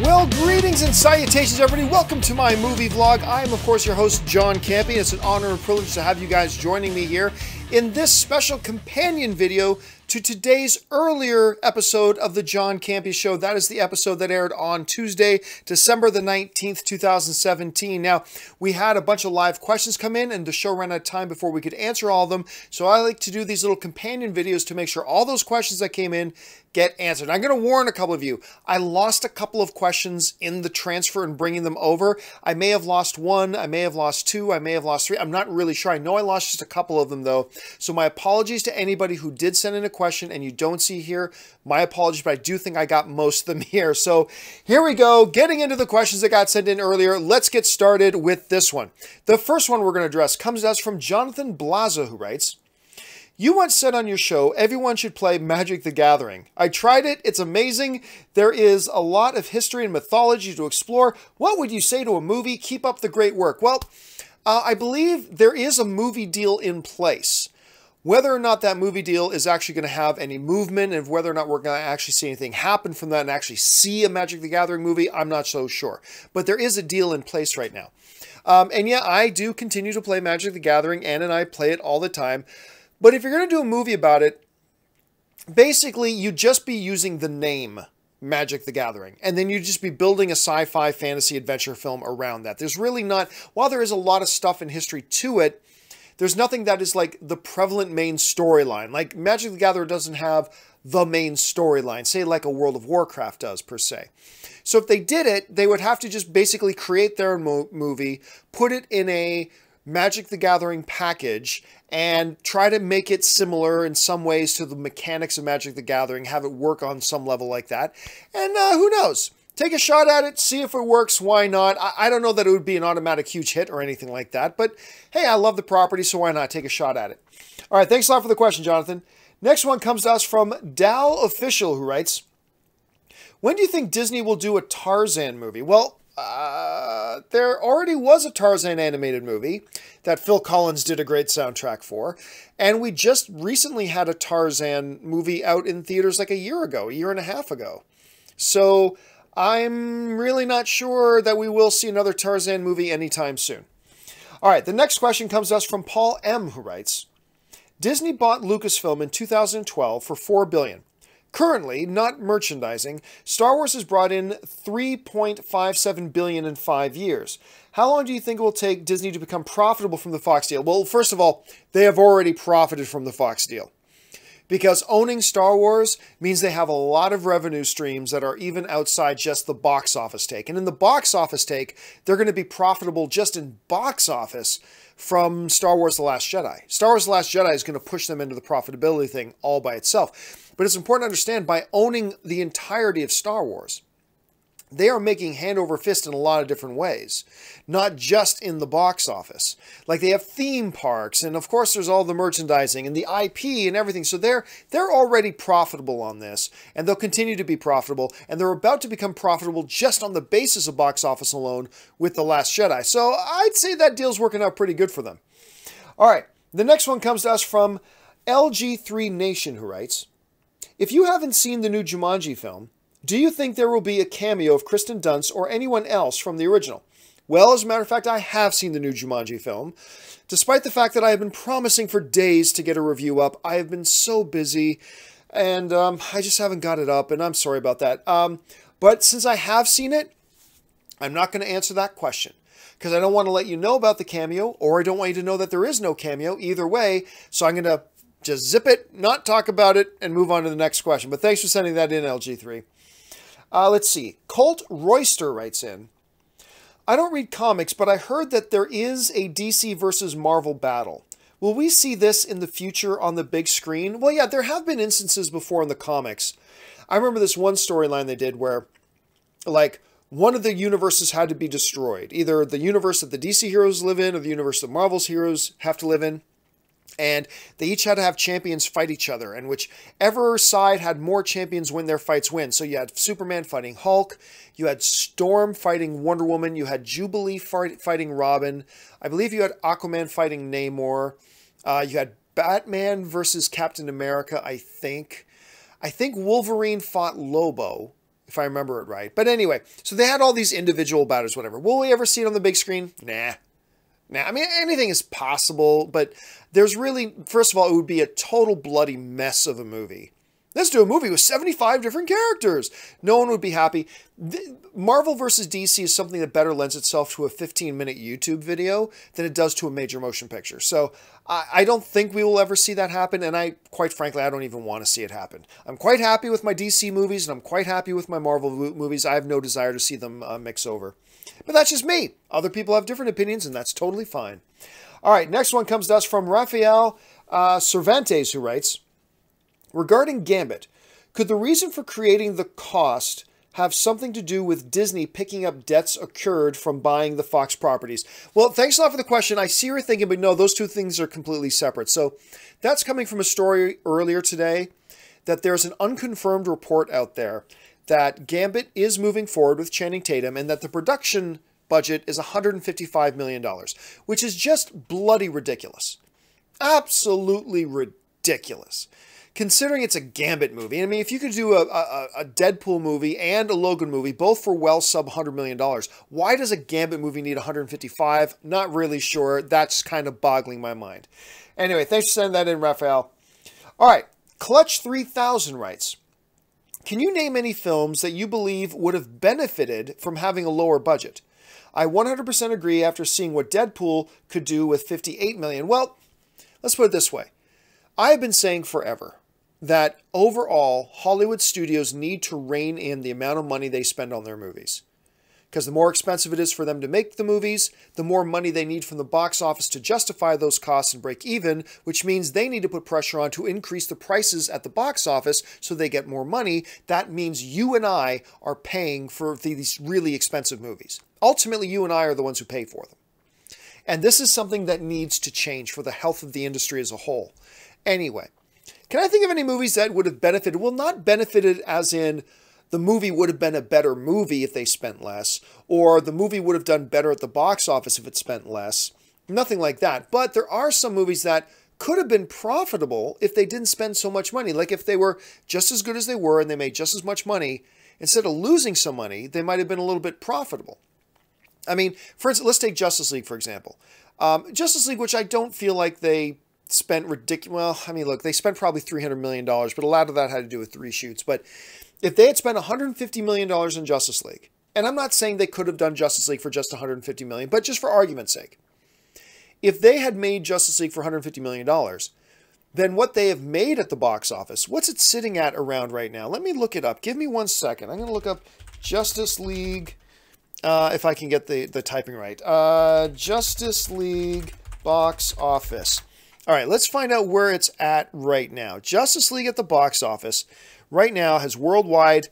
Well, greetings and salutations, everybody. Welcome to my movie vlog. I am, of course, your host, John Campea. It's an honor and privilege to have you guys joining me here in this special companion video to today's earlier episode of the John Campea Show. That is the episode that aired on Tuesday, December the 19th, 2017. Now, we had a bunch of live questions come in, and the show ran out of time before we could answer all of them. So I like to do these little companion videos to make sure all those questions that came in get answered. I'm going to warn a couple of you. I lost a couple of questions in the transfer and bringing them over. I may have lost one, I may have lost two, I may have lost three. I'm not really sure. I know I lost just a couple of them though. So my apologies to anybody who did send in a question and you don't see here. My apologies, but I do think I got most of them here. So here we go. Getting into the questions that got sent in earlier. Let's get started with this one. The first one we're going to address comes to us from Jonathan Blaza, who writes, "You once said on your show, everyone should play Magic the Gathering. I tried it. It's amazing. There is a lot of history and mythology to explore. What would you say to a movie? Keep up the great work." Well, I believe there is a movie deal in place. Whether or not that movie deal is actually going to have any movement and whether or not we're going to actually see anything happen from that and actually see a Magic the Gathering movie, I'm not so sure. But there is a deal in place right now. And yeah, I do continue to play Magic the Gathering. Ann and I play it all the time. But if you're going to do a movie about it, basically you'd just be using the name Magic the Gathering. And then you'd just be building a sci-fi fantasy adventure film around that. There's really not, while there is a lot of stuff in history to it, there's nothing that is like the prevalent main storyline. Like Magic the Gathering doesn't have the main storyline, say like a World of Warcraft does per se. So if they did it, they would have to just basically create their own movie, put it in a Magic the Gathering package, and try to make it similar in some ways to the mechanics of Magic the Gathering, have it work on some level like that. And who knows? Take a shot at it, see if it works, why not? I don't know that it would be an automatic huge hit or anything like that, but hey, I love the property, so why not take a shot at it? All right, thanks a lot for the question, Jonathan. Next one comes to us from Dal Official, who writes, "When do you think Disney will do a Tarzan movie?" Well, there already was a Tarzan animated movie that Phil Collins did a great soundtrack for, and we just recently had a Tarzan movie out in theaters like a year and a half ago. So I'm really not sure that we will see another Tarzan movie anytime soon. All right, the next question comes to us from Paul M., who writes, "Disney bought Lucasfilm in 2012 for $4 billion. Currently, not merchandising, Star Wars has brought in $3.57 billion in 5 years. How long do you think it will take Disney to become profitable from the Fox deal?" Well, first of all, they have already profited from the Fox deal. Because owning Star Wars means they have a lot of revenue streams that are even outside just the box office take. And in the box office take, they're going to be profitable just in box office from Star Wars The Last Jedi. Star Wars The Last Jedi is going to push them into the profitability thing all by itself. But it's important to understand, by owning the entirety of Star Wars, they are making hand over fist in a lot of different ways, not just in the box office. Like they have theme parks, and of course there's all the merchandising and the IP and everything. So they're already profitable on this, and they'll continue to be profitable, and they're about to become profitable just on the basis of box office alone with The Last Jedi. So I'd say that deal's working out pretty good for them. All right, the next one comes to us from LG3 Nation, who writes, "If you haven't seen the new Jumanji film, do you think there will be a cameo of Kirstin Dunst or anyone else from the original?" Well, as a matter of fact, I have seen the new Jumanji film. Despite the fact that I have been promising for days to get a review up, I have been so busy, and I just haven't got it up, and I'm sorry about that. But since I have seen it, I'm not going to answer that question, because I don't want to let you know about the cameo, or I don't want you to know that there is no cameo either way, so I'm going to just zip it, not talk about it, and move on to the next question. But thanks for sending that in, LG3. Let's see. Colt Royster writes in, "I don't read comics, but I heard that there is a DC versus Marvel battle. Will we see this in the future on the big screen?" Well, yeah, there have been instances before in the comics. I remember this one storyline they did where, like, one of the universes had to be destroyed. Either the universe that the DC heroes live in or the universe that Marvel's heroes have to live in. And they each had to have champions fight each other, and whichever side had more champions win their fights win. So you had Superman fighting Hulk, you had Storm fighting Wonder Woman, you had Jubilee fighting Robin, I believe you had Aquaman fighting Namor, you had Batman versus Captain America, I think. I think Wolverine fought Lobo, if I remember it right. But anyway, so they had all these individual battles, whatever. Will we ever see it on the big screen? Nah. I mean, anything is possible, but there's really, first of all, it would be a total bloody mess of a movie. Let's do a movie with 75 different characters. No one would be happy. Marvel versus DC is something that better lends itself to a 15-minute YouTube video than it does to a major motion picture. So I don't think we will ever see that happen, and quite frankly, I don't even want to see it happen. I'm quite happy with my DC movies, and I'm quite happy with my Marvel movies. I have no desire to see them mix over. But that's just me. Other people have different opinions, and that's totally fine. All right, next one comes to us from Rafael Cervantes, who writes, regarding Gambit, could the reason for creating the cost have something to do with Disney picking up debts accrued from buying the Fox properties? Well, thanks a lot for the question. I see you're thinking, but no, those two things are completely separate. So that's coming from a story earlier today that there's an unconfirmed report out there that Gambit is moving forward with Channing Tatum and that the production budget is $155 million, which is just bloody ridiculous. Absolutely ridiculous. Considering it's a Gambit movie. I mean, if you could do a Deadpool movie and a Logan movie, both for well sub $100 million, why does a Gambit movie need 155? Not really sure. That's kind of boggling my mind. Anyway, thanks for sending that in, Raphael. All right, Clutch 3000 writes, can you name any films that you believe would have benefited from having a lower budget? I 100% agree after seeing what Deadpool could do with $58 million. Well, let's put it this way. I have been saying forever that overall, Hollywood studios need to rein in the amount of money they spend on their movies. Because the more expensive it is for them to make the movies, the more money they need from the box office to justify those costs and break even, which means they need to put pressure on to increase the prices at the box office so they get more money. That means you and I are paying for these really expensive movies. Ultimately, you and I are the ones who pay for them. And this is something that needs to change for the health of the industry as a whole. Anyway, can I think of any movies that would have benefited? Well, not benefited as in the movie would have been a better movie if they spent less, or the movie would have done better at the box office if it spent less. Nothing like that. But there are some movies that could have been profitable if they didn't spend so much money. Like if they were just as good as they were and they made just as much money, instead of losing some money, they might have been a little bit profitable. I mean, for instance, let's take Justice League, for example. Justice League, which I don't feel like they spent ridiculous. Well, I mean, look, they spent probably $300 million, but a lot of that had to do with reshoots. But if they had spent $150 million in Justice League, and I'm not saying they could have done Justice League for just $150 million, but just for argument's sake, if they had made Justice League for $150 million, then what they have made at the box office, what's it sitting at around right now? Let me look it up. Give me 1 second. I'm going to look up Justice League, if I can get the typing right. Justice League box office. All right, let's find out where it's at right now. Justice League at the box office right now has worldwide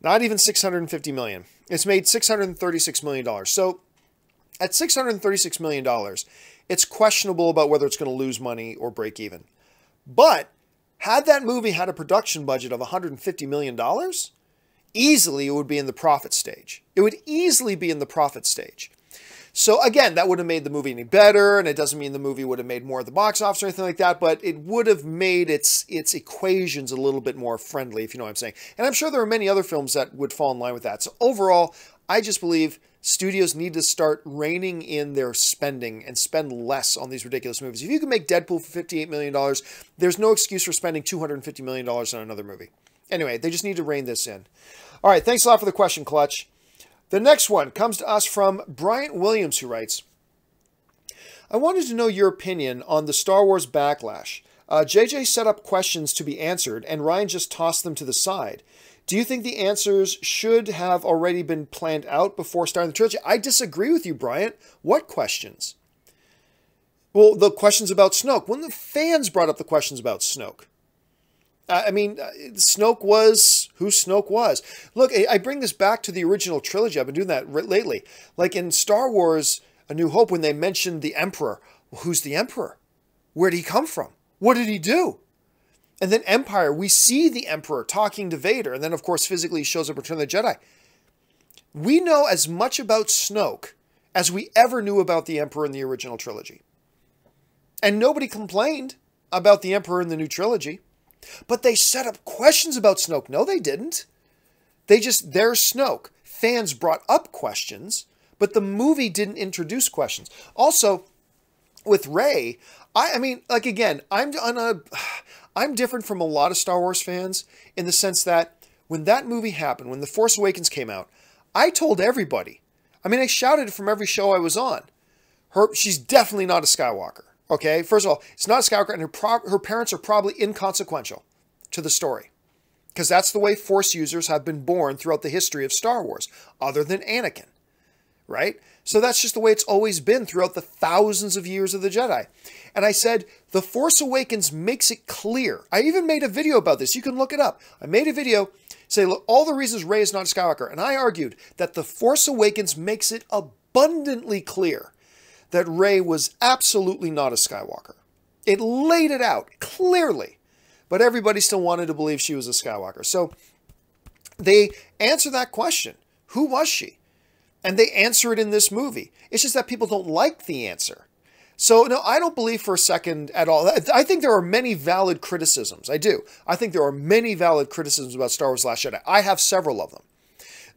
not even $650 million. It's made $636 million. So at $636 million, it's questionable about whether it's going to lose money or break even. But had that movie had a production budget of $150 million, easily it would be in the profit stage. It would easily be in the profit stage. So again, that would have made the movie any better, and it doesn't mean the movie would have made more at the box office or anything like that, but it would have made its equations a little bit more friendly, if you know what I'm saying. And I'm sure there are many other films that would fall in line with that. So overall, I just believe studios need to start reining in their spending and spend less on these ridiculous movies. If you can make Deadpool for $58 million, there's no excuse for spending $250 million on another movie. Anyway, they just need to rein this in. All right, thanks a lot for the question, Clutch. The next one comes to us from Bryant Williams, who writes, I wanted to know your opinion on the Star Wars backlash. JJ set up questions to be answered, and Ryan just tossed them to the side. Do you think the answers should have already been planned out before starting the trilogy? I disagree with you, Bryant. What questions? Well, the questions about Snoke. When the fans brought up the questions about Snoke. I mean, Snoke was who Snoke was. Look, I bring this back to the original trilogy. I've been doing that lately. Like in Star Wars A New Hope, when they mentioned the Emperor. Well, who's the Emperor? Where did he come from? What did he do? And then Empire, we see the Emperor talking to Vader. And then, of course, physically he shows up in Return of the Jedi. We know as much about Snoke as we ever knew about the Emperor in the original trilogy. And nobody complained about the Emperor in the new trilogy. But they set up questions about Snoke. No, they didn't. There's Snoke. Fans brought up questions, but the movie didn't introduce questions. Also, with Rey, I mean, like, again, I'm different from a lot of Star Wars fans in the sense that when that movie happened, when The Force Awakens came out, I told everybody. I mean, I shouted it from every show I was on. She's definitely not a Skywalker, okay? First of all, it's not a Skywalker, and her parents are probably inconsequential to the story. Because that's the way Force users have been born throughout the history of Star Wars, other than Anakin, right? So that's just the way it's always been throughout the thousands of years of the Jedi. And I said, The Force Awakens makes it clear. I even made a video about this. You can look it up. I made a video say, look, all the reasons Rey is not a Skywalker. And I argued that The Force Awakens makes it abundantly clear that Rey was absolutely not a Skywalker. It laid it out clearly. But everybody still wanted to believe she was a Skywalker. So they answer that question. Who was she? And they answer it in this movie. It's just that people don't like the answer. So, no, I don't believe for a second at all. I think there are many valid criticisms. I do. I think there are many valid criticisms about Star Wars: Last Jedi. I have several of them.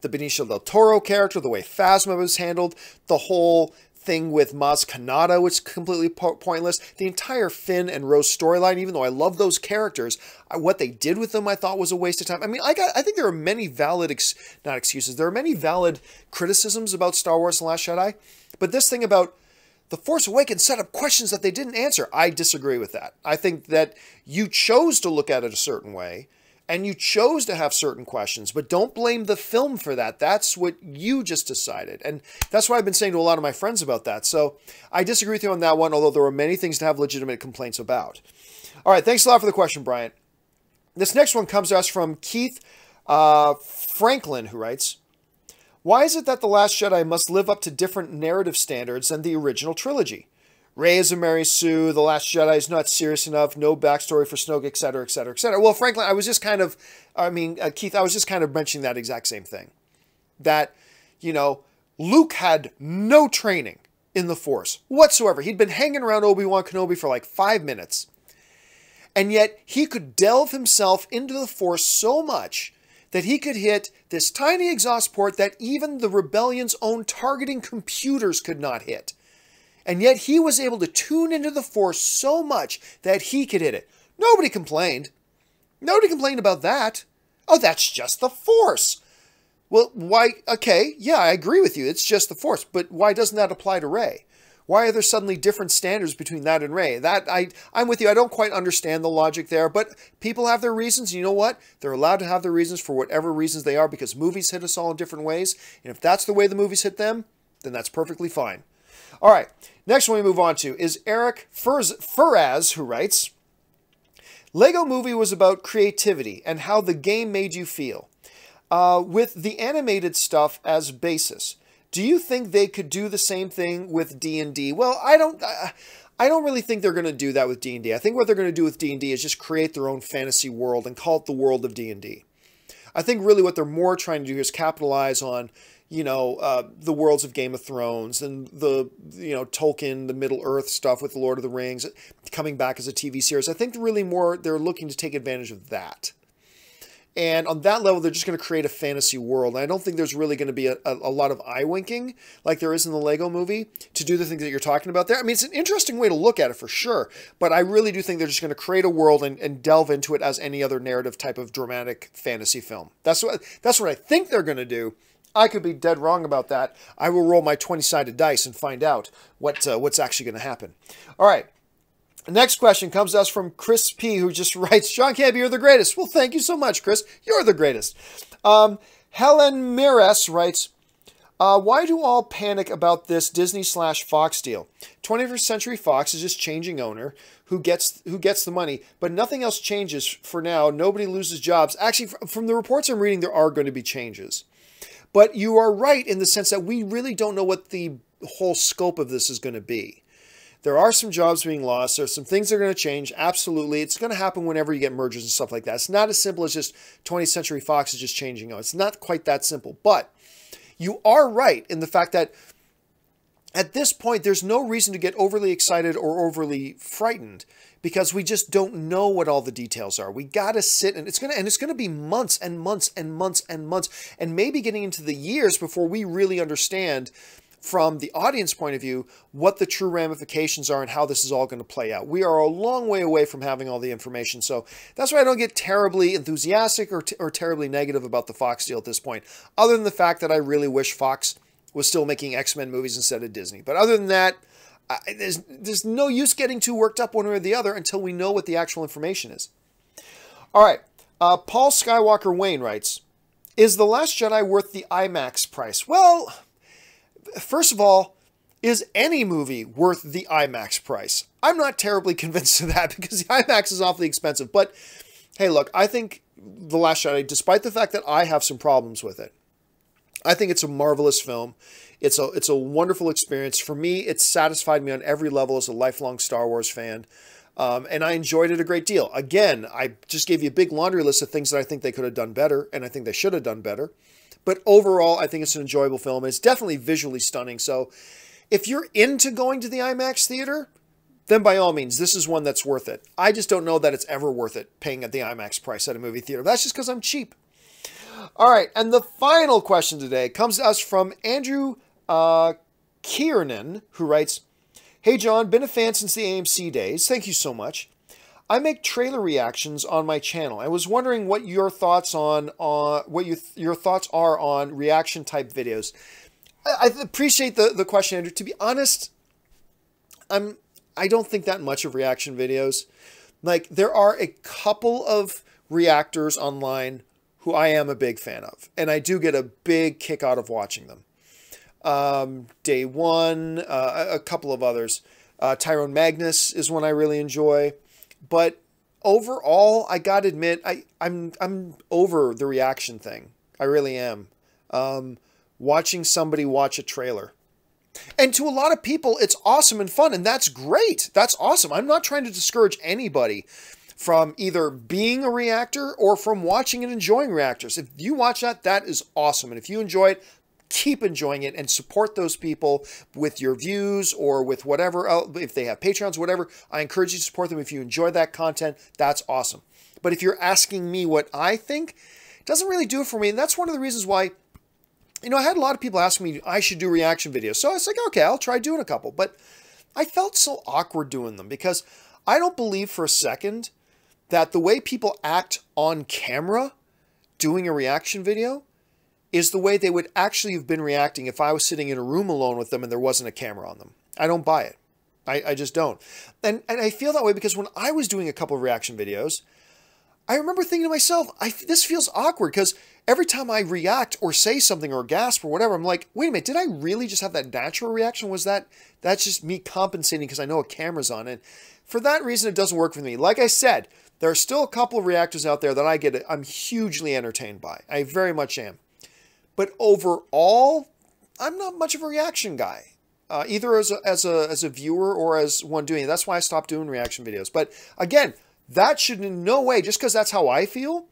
The Benicio del Toro character, the way Phasma was handled, the whole thing with Maz Kanata, which is completely pointless. The entire Finn and Rose storyline, even though I love those characters, what they did with them I thought was a waste of time. I mean, I think there are many valid, not excuses, there are many valid criticisms about Star Wars: The Last Jedi. But this thing about The Force Awakens set up questions that they didn't answer, I disagree with that. I think that you chose to look at it a certain way, and you chose to have certain questions, but don't blame the film for that. That's what you just decided. And that's what I've been saying to a lot of my friends about that. So I disagree with you on that one, although there are many things to have legitimate complaints about. All right, thanks a lot for the question, Bryant. This next one comes to us from Keith Franklin, who writes, why is it that The Last Jedi must live up to different narrative standards than the original trilogy? Rey is a Mary Sue, The Last Jedi is not serious enough, no backstory for Snoke, etc., etc., etc. Well, Franklin, Keith, I was just kind of mentioning that exact same thing. That, Luke had no training in the Force whatsoever. He'd been hanging around Obi-Wan Kenobi for like 5 minutes. And yet, he could delve himself into the Force so much that he could hit this tiny exhaust port that even the Rebellion's own targeting computers could not hit. And yet he was able to tune into the Force so much that he could hit it. Nobody complained. Nobody complained about that. Oh, that's just the Force. Well, why? Okay, yeah, I agree with you. It's just the Force. But why doesn't that apply to Rey? Why are there suddenly different standards between that and Rey? I'm with you. I don't quite understand the logic there. But people have their reasons. You know what? They're allowed to have their reasons for whatever reasons they are because movies hit us all in different ways. And if that's the way the movies hit them, then that's perfectly fine. All right, next one we move on to is Eric Furaz, who writes, Lego Movie was about creativity and how the game made you feel. With the animated stuff as basis, do you think they could do the same thing with D&D? Well, I don't really think they're going to do that with D&D. I think what they're going to do with D&D is just create their own fantasy world and call it the world of D&D. I think really what they're more trying to do is capitalize on the worlds of Game of Thrones and the, Tolkien, the Middle Earth stuff with the Lord of the Rings coming back as a TV series. I think really more they're looking to take advantage of that. And on that level, they're just going to create a fantasy world. And I don't think there's really going to be a lot of eye-winking like there is in the Lego movie to do the things that you're talking about there. I mean, it's an interesting way to look at it for sure. But I really do think they're just going to create a world and delve into it as any other narrative type of dramatic fantasy film. That's what I think they're going to do. I could be dead wrong about that. I will roll my 20-sided dice and find out what's actually going to happen. All right. The next question comes to us from Chris P., who just writes, John Campea, you're the greatest. Well, thank you so much, Chris. You're the greatest. Helen Mires writes, why do all panic about this Disney/Fox deal? 21st Century Fox is just changing owner who gets the money, but nothing else changes for now. Nobody loses jobs. Actually, from the reports I'm reading, there are going to be changes. But you are right in the sense that we really don't know what the whole scope of this is going to be. There are some jobs being lost. There's some things that are going to change. Absolutely. It's going to happen whenever you get mergers and stuff like that. It's not as simple as just 20th Century Fox is just changing. It's not quite that simple. But you are right in the fact that at this point, there's no reason to get overly excited or overly frightened because we just don't know what all the details are. We got to sit, and it's gonna be months and months and months and months, and maybe getting into the years before we really understand from the audience point of view what the true ramifications are and how this is all going to play out. We are a long way away from having all the information, so that's why I don't get terribly enthusiastic or terribly negative about the Fox deal at this point, other than the fact that I really wish Fox was still making X-Men movies instead of Disney. But other than that, there's no use getting too worked up one way or the other until we know what the actual information is. All right, Paul Skywalker Wayne writes, is The Last Jedi worth the IMAX price? Well, first of all, is any movie worth the IMAX price? I'm not terribly convinced of that because the IMAX is awfully expensive. But hey, look, I think The Last Jedi, despite the fact that I have some problems with it, I think it's a marvelous film. It's a wonderful experience. For me, it satisfied me on every level as a lifelong Star Wars fan. And I enjoyed it a great deal. Again, I just gave you a big laundry list of things that I think they could have done better, and I think they should have done better. But overall, I think it's an enjoyable film. It's definitely visually stunning. So if you're into going to the IMAX theater, then by all means, this is one that's worth it. I just don't know that it's ever worth it paying at the IMAX price at a movie theater. That's just because I'm cheap. All right, and the final question today comes to us from Andrew Kiernan, who writes, hey, John, been a fan since the AMC days. Thank you so much. I make trailer reactions on my channel. I was wondering what your thoughts on your thoughts are on reaction type videos. I appreciate the question, Andrew. To be honest, I don't think that much of reaction videos. Like, there are a couple of reactors online who I am a big fan of, and I do get a big kick out of watching them. Day One, a couple of others. Tyrone Magnus is one I really enjoy. But overall, I gotta admit, I'm over the reaction thing. I really am. Watching somebody watch a trailer. And to a lot of people, it's awesome and fun, and that's great. That's awesome. I'm not trying to discourage anybody from either being a reactor or from watching and enjoying reactors. If you watch that, that is awesome. And if you enjoy it, keep enjoying it and support those people with your views or with whatever else. If they have Patreons, whatever, I encourage you to support them. If you enjoy that content, that's awesome. But if you're asking me what I think, it doesn't really do it for me. And that's one of the reasons why, you know, I had a lot of people ask me I should do reaction videos. So I was like, okay, I'll try doing a couple. But I felt so awkward doing them because I don't believe for a second that the way people act on camera doing a reaction video is the way they would actually have been reacting if I was sitting in a room alone with them and there wasn't a camera on them. I don't buy it. I just don't. And I feel that way because when I was doing a couple of reaction videos, I remember thinking to myself, this feels awkward because every time I react or say something or gasp or whatever, I'm like, wait a minute, did I really just have that natural reaction? Was that's just me compensating because I know a camera's on it? For that reason, it doesn't work for me. Like I said, there are still a couple of reactors out there that I'm hugely entertained by. I very much am. But overall, I'm not much of a reaction guy, either as a viewer or as one doing it. That's why I stopped doing reaction videos. But again, that should in no way, just because that's how I feel,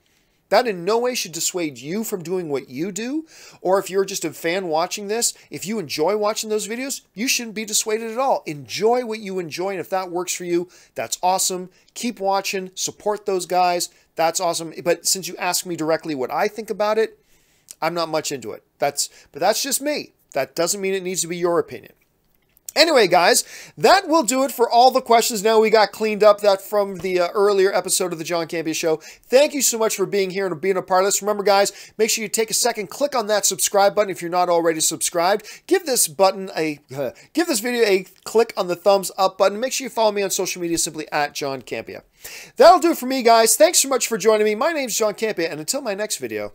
that in no way should dissuade you from doing what you do. Or if you're just a fan watching this, if you enjoy watching those videos, you shouldn't be dissuaded at all. Enjoy what you enjoy, and if that works for you, that's awesome. Keep watching, support those guys. That's awesome. But since you asked me directly what I think about it, I'm not much into it. But that's just me. That doesn't mean it needs to be your opinion. Anyway, guys, that will do it for all the questions. Now we got cleaned up that from the earlier episode of the John Campea Show. Thank you so much for being here and being a part of this. Remember, guys, make sure you take a second, click on that subscribe button if you're not already subscribed. Give this video a click on the thumbs up button. Make sure you follow me on social media simply at John Campea. That'll do it for me, guys. Thanks so much for joining me. My name's John Campea, and until my next video,